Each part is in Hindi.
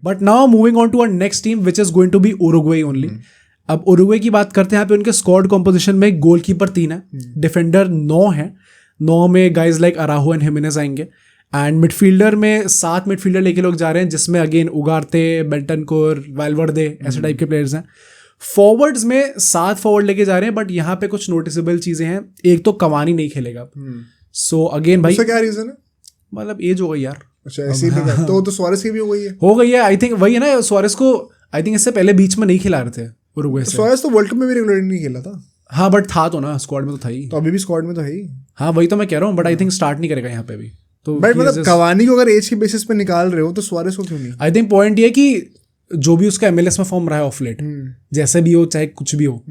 But now moving on to our next team which is going to be Uruguay only. अब उरुग्वे की बात करते हैं, यहाँ पे उनके स्क्वाड कॉम्पोजिशन में गोलकीपर 3 है, डिफेंडर 9 है, 9 में गाइज लाइक अराहो एंड हिमेनेज आएंगे. एंड मिडफील्डर में 7 मिडफील्डर लेके लोग जा रहे हैं, जिसमें अगेन उगार्ते, बेंटनकुर, वाल्वर्दे ऐसे टाइप के प्लेयर्स हैं. फॉरवर्ड्स में 7 फॉरवर्ड लेके जा रहे हैं, बट यहाँ पे कुछ नोटिसेबल चीजें हैं. एक तो कवानी नहीं खेलेगा, सो अगेन भाई क्या रीजन है? मतलब एज हो गई यार. अच्छा ऐसे ही लगा. तो सुआरेस की भी हो गई है. आई थिंक वही है ना, सुआरेस को आई थिंक इससे पहले बीच में नहीं खिला रहे थे उरुग्वे से. सुआरेस तो वर्ल्ड कप में भी रेगुलरली नहीं खेला था. हाँ बट था तो ना, स्क्वाड में तो था ही. तो अभी भी स्क्वाड में तो है ही. हाँ वही तो मैं कह रहा हूँ, बट आई थिंक स्टार्ट नहीं करेगा यहाँ पे भी. तो बट मतलब कवानी को अगर एज के बेसिस पे निकाल रहे हो तो सुआरेस को क्यों नहीं? आई थिंक पॉइंट ये कि जो भी उसका एमएलएस में फॉर्म रहा है ऑफ लेट, जैसे भी हो चाहे कुछ भी हो,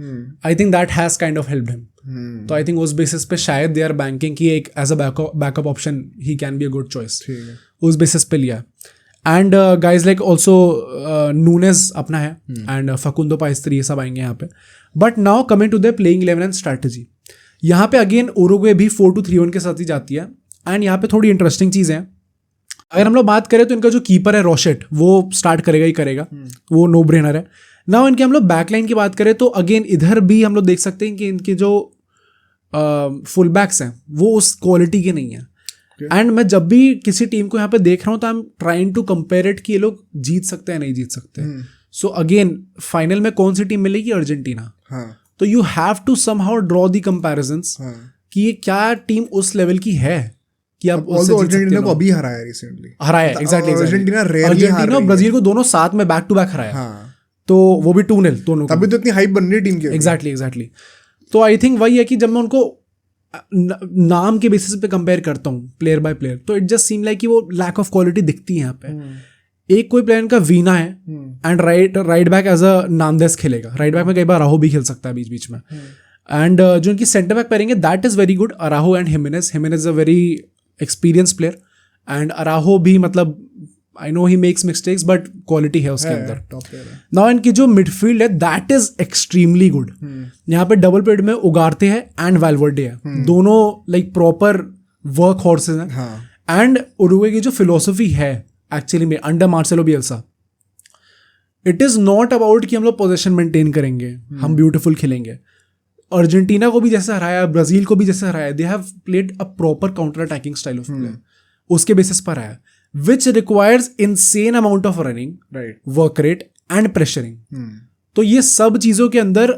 I think that has kind of helped him. तो आई थिंक उस बेसिस पे शायद दे आर बैंकिंग की एक as a backup option he can be a good choice. उस बेसिस पे लिया. And guys like also Nunez अपना है, एंड फकुंदो पाइस्त्री ये सब आएंगे यहाँ पे. But now coming to the playing 11 and strategy, यहाँ पे अगेन उरुग्वे भी 4-2-3-1 के साथ ही जाती है. एंड यहाँ पे थोड़ी इंटरेस्टिंग चीज़ है. अगर हम लोग बात करें तो इनका जो कीपर है रोशेट, वो स्टार्ट करेगा ही करेगा, वो नो ब्रेनर है. नाउ इनके हम लोग बैकलाइन की बात करें तो अगेन इधर भी हम लोग देख सकते हैं कि इनके जो फुल बैक्स हैं वो उस क्वालिटी के नहीं है. एंड मैं जब भी किसी टीम को यहाँ पे देख रहा हूँ तो I am trying to compare it कि ये लोग जीत सकते हैं नहीं जीत सकते. सो अगेन फाइनल में कौन सी टीम मिलेगी? अर्जेंटीना. तो you have to somehow draw the comparisons कि ये क्या टीम उस लेवल की है कि आप अर्जेंटीना को अभी हराया रिसेंटली. हराया एग्जैक्टली. अर्जेंटीना और ब्राजील को दोनों साथ में बैक टू बैक हराया. तो वो भी 2-0 दोनों. तभी तो इतनी हाइप बन रही टीम की. एग्जैक्टली. तो आई थिंक वही है कि जब मैं उनको नाम के बेसिस पे कंपेयर करता हूँ प्लेयर बाय प्लेयर, तो इट जस्ट सीम लाइक कि वो लैक ऑफ क्वालिटी दिखती है यहाँ पे. एक कोई प्लेयर का वीना है and right back as a Nandez खेलेगा. राइट बैक में कई बार अराहो भी खेल सकता है बीच बीच में. एंड जो इनकी सेंटर बैक पेयरिंग है that is very good. Araujo and Gimenez a very experience player. And Araujo भी मतलब I know he makes mistakes but quality है उसके अंदर. नाउ इनकी जो मिडफील्ड है दैट इज एक्सट्रीमली गुड. यहाँ पे डबल पिवट में उगार्ते हैं एंड वाल्वर्डे है. दोनों लाइक प्रॉपर वर्क हॉर्सेस हैं. एंड उरुग्वे की जो फिलोसफी है एक्चुअली में under Marcelo Bielsa, it is not about कि हम लोग पोजीशन मेंटेन करेंगे, हम ब्यूटीफुल खेलेंगे. अर्जेंटीना को भी जैसे हराया, ब्राजील को भी जैसे हराया, they have played a proper counter attacking style of play. उसके बेसिस पर आया which requires insane amount of running, work rate and pressuring. तो ये सब चीजों के अंदर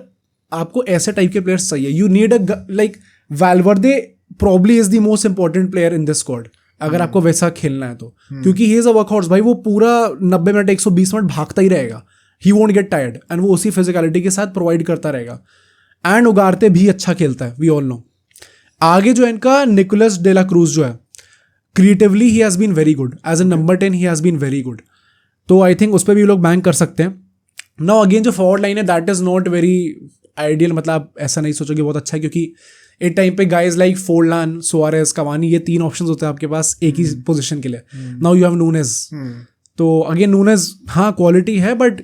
आपको ऐसे टाइप के प्लेयर्स चाहिए. You need a like Valverde probably is the most important player in this squad अगर आपको वैसा खेलना है तो, क्योंकि he is a workhorse भाई. वो पूरा 90 मिनट 120 मिनट भागता ही रहेगा. He won't get tired and वो उसी फिजिकलिटी के साथ प्रोवाइड करता रहेगा. एंड उगार्ते भी अच्छा खेलता है, we all know. आगे जो इनका निकोलस डेला क्रूज जो है, creatively he has been very good. As a number 10 he has been very good. तो आई थिंक उस पर भी लोग बैंक कर सकते हैं. नाउ अगेन जो फॉरवर्ड लाइन है that is not very ideal. मतलब आप ऐसा नहीं सोचोगे बहुत अच्छा है, क्योंकि एक टाइम पे guys like Forlan, Suarez, Cavani, ये 3 ऑप्शन होते हैं आपके पास एक ही पोजिशन के लिए. Now you have Nunez. तो अगेन नूनेज हाँ क्वालिटी है but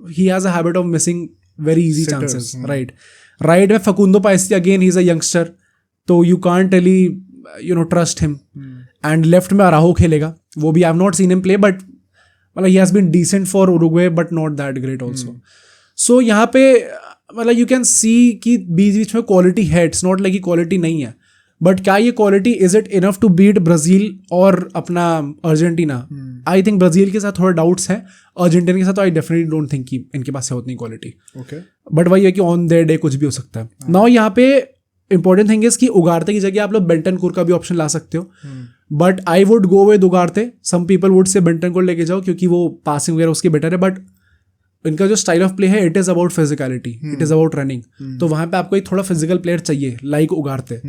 he has a habit of missing very easy chances. Right में Facundo Pellistri, again he is a youngster, तो you can't really trust him. And left में अराहो खेलेगा. वो भी I have not seen him play but मतलब he has been decent for Uruguay but not that great also. So यहाँ पे मतलब यू कैन सी कि बीच बीच में क्वालिटी है. इट्स नॉट लाइक कि क्वालिटी नहीं है, बट क्या ये quality is it enough to beat Brazil और अपना अर्जेंटीना? आई थिंक ब्राजील के साथ थोड़ा डाउट्स है. अर्जेंटीना के साथ तो आई डेफिनेटली डोंट थिंक कि इनके पास है उतनी क्वालिटी. बट वही है कि ऑन देयर डे कुछ भी हो सकता है. नाउ यहाँ पे इंपॉर्टेंट थिंग इज कि उगार्ते की जगह आप लोग बेंटनकुर का भी ऑप्शन ला सकते हो. But I would go with Ugarte. Some people would say Bentancur लेके जाओ क्योंकि वो पासिंग वगैरह उसकी बेटर है. बट इनका जो स्टाइल ऑफ प्ले है it is about physicality, it is about running. तो वहाँ पे आपको एक थोड़ा फिजिकल प्लेयर चाहिए लाइक उगार्ते.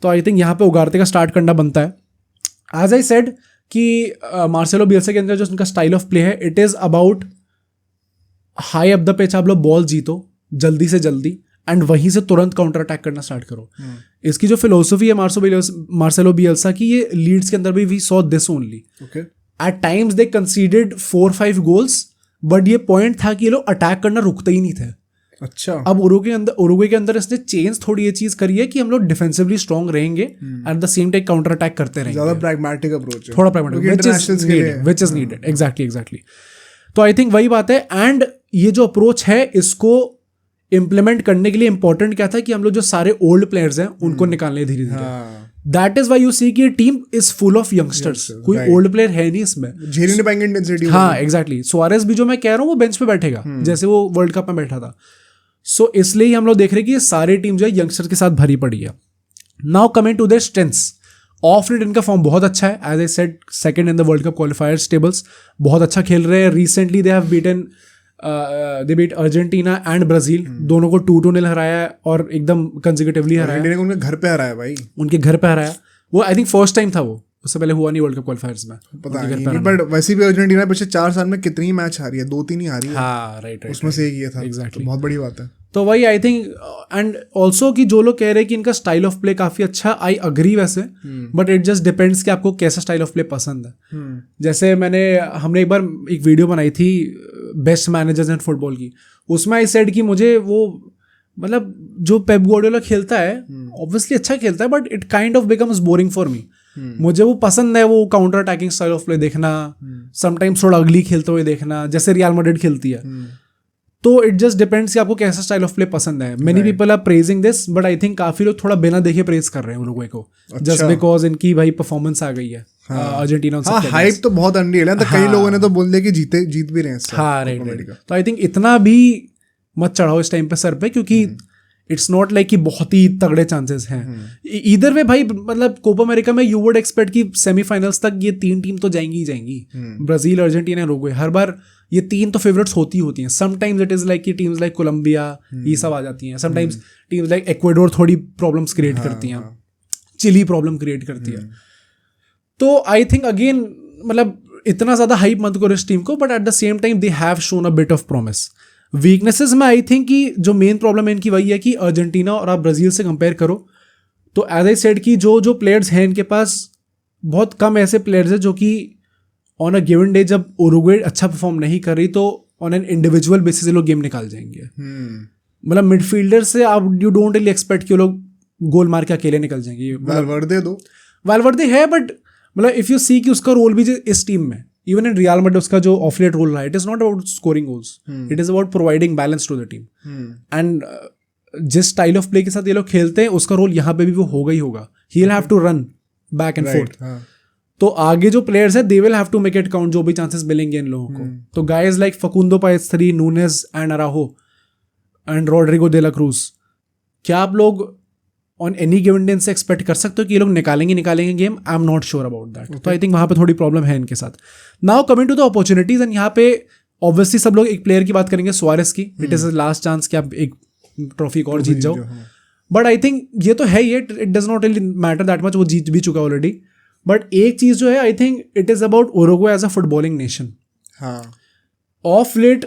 तो आई थिंक यहाँ पे उगार्ते का स्टार्ट करना बनता है. एज आई सेड कि मार्सेलो बिएल्सा के अंदर जो उनका स्टाइल ऑफ प्ले है it is about high up the pitch. आप लोग बॉल जीतो जल्दी से जल्दी एंड वहीं से तुरंत काउंटर अटैक करना स्टार्ट करो. इसकी जो फिलोसफी है मार्सेलो बिएल्सा की, ये लीड्स के अंदर भी we saw this only. At times they considered 4-5 goals, but ये पॉइंट था कि ये लोग अटैक करना रुकते ही नहीं थे. अच्छा. अब उरुग्वे के अंदर इसने चेंज थोड़ी ये चीज करी है कि हम लोग डिफेंसिवली स्ट्रॉन्ग रहेंगे at the same time counter attack करते रहेंगे. ज्यादा प्रैग्मेटिक अप्रोच है, थोड़ा pragmatic, which is needed. Exactly. तो आई थिंक वही बात है। एंड ये जो अप्रोच है इसको इम्प्लीमेंट करने के लिए इंपॉर्टेंट क्या था कि हम लोग जो सारे ओल्ड प्लेयर्स हैं उनको निकालने धीरे धीरे। That is why you see कि team is full of youngsters, कोई ओल्ड प्लेयर है नहीं इसमें, झेल नहीं पाएंगे इंटेंसिटी। हाँ एग्जैक्टली। सुआरेस भी जो मैं कह रहा हूँ वो बेंच पे बैठेगा जैसे वो वर्ल्ड कप में बैठा था। सो इसलिए ही हम लोग देख रहे हैं कि ये सारी टीम जो है यंगस्टर्स के साथ भरी पड़ी है। Now coming to their strengths, of late इनका फॉर्म बहुत अच्छा है। As I said second in the world cup qualifiers tables, बहुत अच्छा खेल रहे हैं। Recently they have beaten they beat Argentina and Brazil, दोनों को 2-0 हराया है और एकदम कंसेक्यूटिवली हराया है। उनके घर पे हराया भाई, उनके घर पे हराया। वो आई थिंक फर्स्ट टाइम था, वो उससे पहले हुआ नहीं वर्ल्ड कप क्वालिफायर्स में, पता नहीं। बट वैसे भी अर्जेंटीना पिछले 4 साल में कितनी मैच हारी है, 2-3 ही हारी है। हाँ राइट, उसमें से एक ये था। एग्जैक्टली, बहुत बड़ी बात है। तो वही आई थिंक। एंड ऑल्सो कि जो लोग कह रहे हैं कि इनका स्टाइल ऑफ प्ले काफी अच्छा, आई अग्री वैसे, बट इट जस्ट डिपेंड्स कि आपको कैसा स्टाइल ऑफ प्ले पसंद है। जैसे हमने एक बार एक वीडियो बनाई थी बेस्ट मैनेजर्स इन फुटबॉल की, उसमें आई सेड कि मुझे वो मतलब जो पेप गार्डियोला खेलता है ऑब्वियसली अच्छा खेलता है, but it kind of becomes boring for me. मुझे वो पसंद है, वो counter attacking style of play देखना, समटाइम्स थोड़ा अगली खेलते हुए देखना, जैसे रियल मैड्रिड खेलती है। तो इट जस्ट डिपेंड्स कि आपको कैसा स्टाइल ऑफ प्ले पसंद है। Many people are praising this, but I think काफी लोग थोड़ा बिना देखे प्रेज कर रहे हैं उरुग्वे को, जस्ट बिकॉज इनकी भाई परफॉर्मेंस आ गई है अर्जेंटीना। हाँ, हाइप तो बहुत अनरियल है, तो कई लोगों ने तो बोल दिया कि जीत भी रहे हैं। हाँ राइट। तो आई थिंक इतना भी मत चढ़ाओ इस टाइम पे सर पे, क्योंकि इट्स नॉट लाइक कि बहुत ही तगड़े चांसेस हैं इधर वे भाई। मतलब कोपा अमेरिका में यू वुड एक्सपेक्ट कि सेमीफाइनल्स तक ये 3 टीम तो जाएंगी ही जाएंगी, ब्राजील, अर्जेंटीना, उरुग्वे। हर बार ये 3 तो फेवरेट्स होती हैं। समटाइम्स इट इज लाइक कि टीम्स लाइक कोलंबिया ये सब आ जाती हैं। समटाइम्स टीम्स लाइक एक्वाडोर थोड़ी प्रॉब्लम्स क्रिएट करती हैं, चिली प्रॉब्लम क्रिएट करती है। तो आई थिंक अगेन मतलब इतना ज्यादा हाइप मत करो इस टीम को, but at the same time they have shown a bit of promise. Weaknesses में आई थिंक कि जो मेन प्रॉब्लम है इनकी वही है कि अर्जेंटीना और आप ब्राजील से कंपेयर करो तो एज आई सेड कि जो प्लेयर्स हैं इनके पास बहुत कम ऐसे प्लेयर्स हैं जो कि ऑन अ गिवन डे जब उरुग्वे अच्छा परफॉर्म नहीं कर रही तो ऑन एन इंडिविजुअल बेसिस लोग गेम निकाल जाएंगे। मतलब मिडफील्डर से आप यू डोंट रियली एक्सपेक्ट कि वो लोग गोल मार के अकेले निकल जाएंगे। वालवर्दे है, बट मतलब इफ यू सी कि उसका रोल भी इस टीम में, इवन इन रियल मैड्रिड उसका जो ऑफलेट रोल रहा है, it is not about scoring goals, it is about providing balance to the team. And जिस स्टाइल ऑफ प्ले के साथ ये लोग खेलते हैं उसका रोल यहाँ पे भी वो होगा ही होगा। He will have to run back and forth. तो आगे जो प्लेयर्स है they will have to make it count, जो भी चांसेस मिलेंगे इन लोगों को। तो guys like Facundo Pellistri, Nunez and Araujo and Rodrigo de la Cruz, क्या आप लोग ऑन एनी गिवन डे से एक्सपेक्ट कर सकते हो कि ये लोग निकालेंगे गेम? I am not sure about that. तो आई थिंक वहाँ पे थोड़ी प्रॉब्लम है इनके साथ। Now coming to the opportunities, and यहाँ पे ऑब्वियसली सब लोग एक प्लेयर की बात करेंगे, सुआरेस की। इट इज लास्ट चांस कि आप एक ट्रॉफी और जीत जाओ, बट आई थिंक ये तो है ही, it does not really matter that much, वो जीत भी चुका ऑलरेडी। बट एक चीज जो है I think it is about Uruguay as a footballing nation. Of late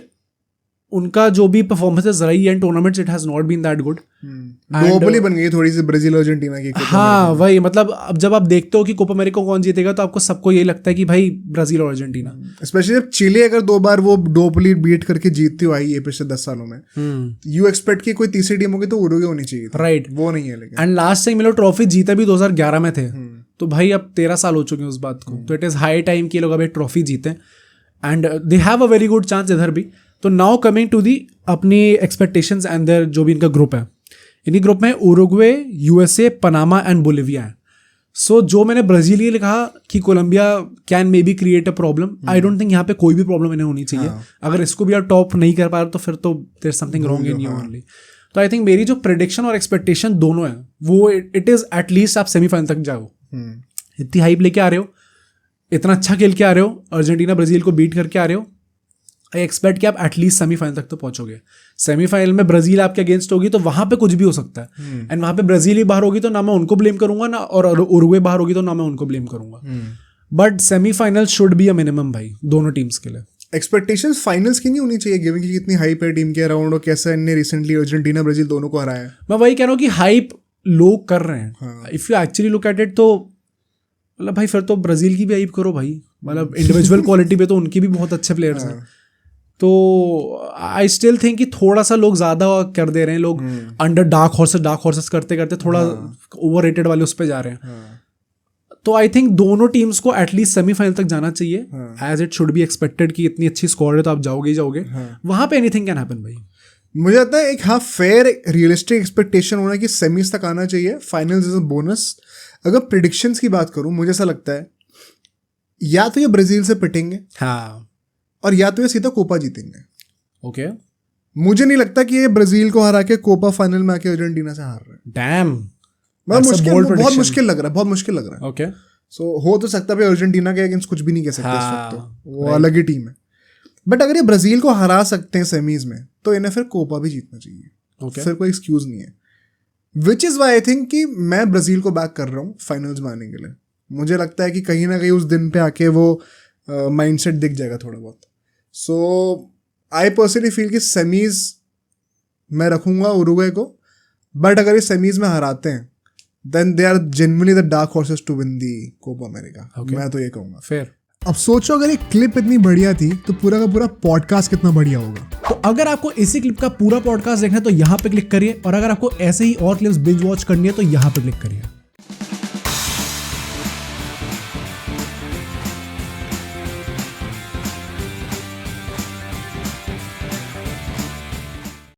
उनका जो भी परफॉर्मेंसेस रही है in tournaments, it has not been that good. Globally बन गई थोड़ी सी ब्राजील अर्जेंटीना की। हाँ वही, मतलब अब जब आप देखते हो कि कोपा अमेरिका कौन जीतेगा तो आपको सबको यही लगता है कि भाई ब्राजील और अर्जेंटीना। स्पेशली जब चिली अगर 2 बार वो डोपली बीट करके जीतती हुई आई है पिछले 10 सालों में, यू एक्सपेक्ट कि कोई तीसरी टीम होगी तो उरुग्वे होनी चाहिए, राइट? वो नहीं है। लेकिन एंड लास्ट टाइम ये लोग ट्रॉफी जीता भी 2011 में थे, तो भाई अब 13 साल हो चुके हैं उस बात को। तो इट इज हाई टाइम कि लोग अब एक ट्रॉफी जीते, and they have a very good chance इधर भी। तो नाउ कमिंग टू दी अपनी एक्सपेक्टेशंस एंड देयर जो भी इनका ग्रुप है, इन्हीं ग्रुप में Uruguay, USA, Panama and Bolivia है। सो जो मैंने ब्राजील ये लिखा कि Colombia can may be create a problem, I don't think यहाँ पे कोई भी प्रॉब्लम इन्हें होनी चाहिए। अगर इसको भी आप टॉप नहीं कर पा रहे तो फिर तो there something wrong in you only. तो आई थिंक मेरी जो प्रेडिक्शन और एक्सपेक्टेशन दोनों है वो इट इज एटलीस्ट आप सेमीफाइनल तक जाओ। इतनी हाइप लेके आ रहे हो, इतना अच्छा खेल के आ रहे हो, अर्जेंटीना ब्राजील को बीट करके आ रहे हो, आई एक्सपेक्ट कि आप एटलीस्ट सेमीफाइनल तक तो पहुंचोगे। सेमीफाइनल में ब्राजील आपके अगेंस्ट होगी तो वहां पे कुछ भी हो सकता है, एंड वहां पे ब्राजील ही बाहर होगी तो ना मैं उनको ब्लेम करूंगा ना, और उरुग्वे बाहर होगी तो ना मैं उनको ब्लेम करूंगा। But semifinal should be a minimum भाई दोनों टीम्स के लिए। एक्सपेक्टेशंस फाइनल्स की नहीं होनी चाहिए, गिवन कि कितनी हाइप है टीम के अराउंड और कैसा इनने रिसेंटली अर्जेंटीना ब्राजील दोनों को हराया है। मैं वही कह रहा हूँ कि हाइप लोग कर रहे हैं। If you actually look at it तो मतलब भाई फिर तो ब्राजील की भी हाइप करो भाई, मतलब इंडिविजुअल क्वालिटी पे तो उनके भी बहुत अच्छे प्लेयर्स हैं। तो आई स्टिल थिंक कि थोड़ा सा लोग ज़्यादा कर दे रहे हैं, लोग अंडर डार्क हॉर्सेस करते करते थोड़ा ओवर रेटेड वाले उस पर जा रहे हैं। तो आई थिंक दोनों टीम्स को एटलीस्ट सेमीफाइनल तक जाना चाहिए, as it should be expected कि इतनी अच्छी स्कोर है तो आप जाओगे ही जाओगे। वहां पे एनीथिंग कैन हैपन भाई। मुझे लगता है एक फेयर रियलिस्टिक एक्सपेक्टेशन होना कि सेमीज तक आना चाहिए, फाइनल्स इज अ बोनस। अगर प्रिडिक्शंस की बात करूं, मुझे ऐसा लगता है या तो ये ब्राजील से पिटेंगे, हाँ, और या तो ये सीधा कोपा जीतेंगे। ओके, मुझे नहीं लगता कि ये ब्राजील को हरा के कोपा फाइनल में आके अर्जेंटीना से हार रहे हैं। डैम, बहुत मुश्किल लग रहा है। ओके, सो हो तो सकता है अर्जेंटीना के अगेंस्ट कुछ भी नहीं कह सकते इस वक्त, तो वो अलग ही टीम है। बट अगर ये ब्राजील को हरा सकते हैं सेमीज में, तो इन्हें फिर कोपा भी जीतना चाहिए। फिर कोई एक्सक्यूज नहीं है। Which is why I think कि मैं ब्राजील को बैक कर रहा हूँ फाइनल्स में आने के लिए। मुझे लगता है कि कहीं ना कहीं उस दिन पे आके वो माइंडसेट दिख जाएगा थोड़ा बहुत। सो आई पर्सनली फील कि सेमीज मैं रखूंगा उरुग्वे को, बट अगर ये सेमीज में हराते हैं then they are genuinely the dark horses to win the Copa America. मैं तो ये कहूंगा। फिर अब सोचो अगर एक क्लिप इतनी बढ़िया थी तो पूरा का पूरा पॉडकास्ट कितना बढ़िया होगा। तो अगर आपको इसी क्लिप का पूरा पॉडकास्ट देखना है तो यहाँ पे क्लिक करिए, और अगर आपको ऐसे ही और क्लिप्स बिंज वॉच करनी है तो यहाँ पे क्लिक करिए।